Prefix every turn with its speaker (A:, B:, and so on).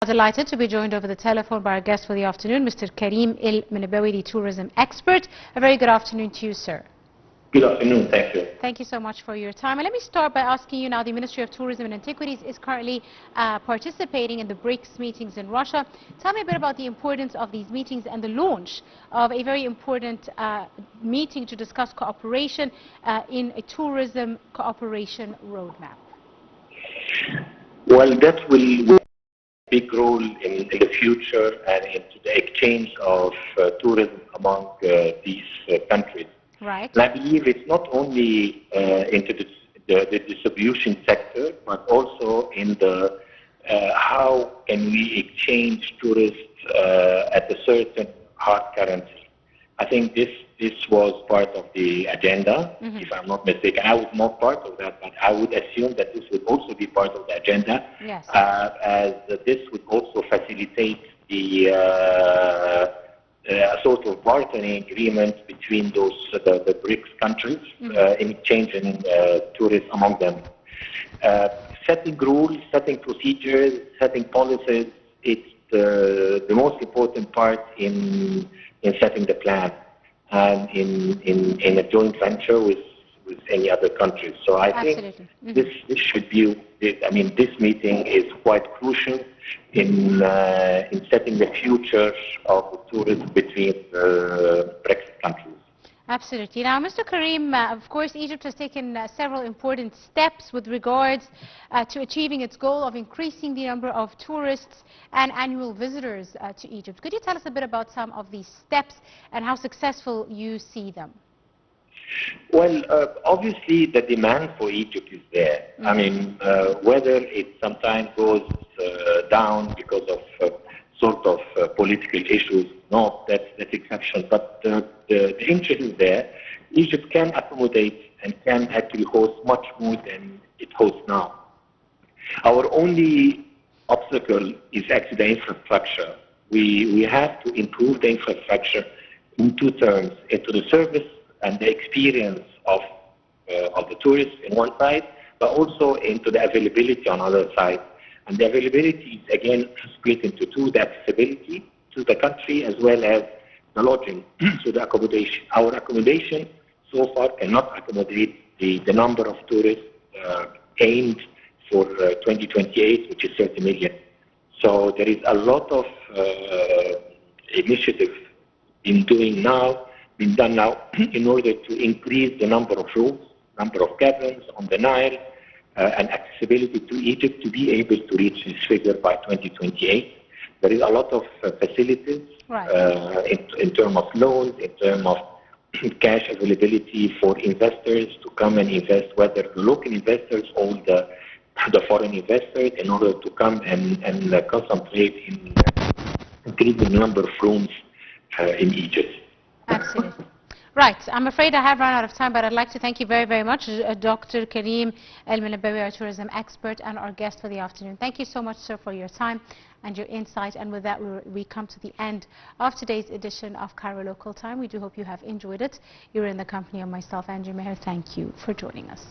A: Delighted to be joined over the telephone by our guest for the afternoon, Mr. Karim Menibbawy, the tourism expert. A very good afternoon to you, sir.
B: Good afternoon, thank you.
A: Thank you so much for your time. And let me start by asking you now, the Ministry of Tourism and Antiquities is currently participating in the BRICS meetings in Russia. Tell me a bit about the importance of these meetings and the launch of a very important meeting to discuss cooperation in a tourism cooperation roadmap.
B: Well, that will big role in the future and into the exchange of tourism among these countries.
A: Right.
B: And I believe it's not only into the distribution sector, but also in the how can we exchange tourists at a certain hard currency. I think this was part of the agenda, if I'm not mistaken. I was not part of that, but I would assume that this would also be part of the agenda,
A: yes.
B: As this would also facilitate the sort of bartering agreement between those the BRICS countries in exchanging tourists among them. Setting rules, setting procedures, setting policies, it's the most important part in setting the plan and in a joint venture with any other countries. So I think this should be, I mean, this meeting is quite crucial in setting the future of tourism between BRICS countries.
A: Absolutely. Now, Mr. Karim, of course, Egypt has taken several important steps with regards to achieving its goal of increasing the number of tourists and annual visitors to Egypt. Could you tell us a bit about some of these steps and how successful you see them?
B: Well, obviously, the demand for Egypt is there. I mean, whether it sometimes goes down because of sort of political issues, no, that's exception. But the interest is there. Egypt can accommodate and can actually host much more than it hosts now. Our only obstacle is actually the infrastructure. We have to improve the infrastructure in two terms, into the service and the experience of the tourists in one side, but also into the availability on the other side. And the availability is again split into two: the accessibility to the country as well as the lodging, so the accommodation. Our accommodation so far cannot accommodate the number of tourists aimed for 2028, which is 30 million. So there is a lot of initiative being done now in order to increase the number of rooms, number of cabins on the Nile, and accessibility to Egypt to be able to reach this figure by 2028. There is a lot of facilities in terms of loans, in terms of cash availability for investors to come and invest, whether local investors or the foreign investors, in order to come and concentrate in increasing the number of rooms in Egypt.
A: Absolutely. Right. I'm afraid I have run out of time, but I'd like to thank you very, very much, Dr. Karim Menibbawy, our tourism expert and our guest for the afternoon. Thank you so much, sir, for your time and your insight. And with that, we come to the end of today's edition of Cairo Local Time. We do hope you have enjoyed it. You're in the company of myself, Angie Meher. Thank you for joining us.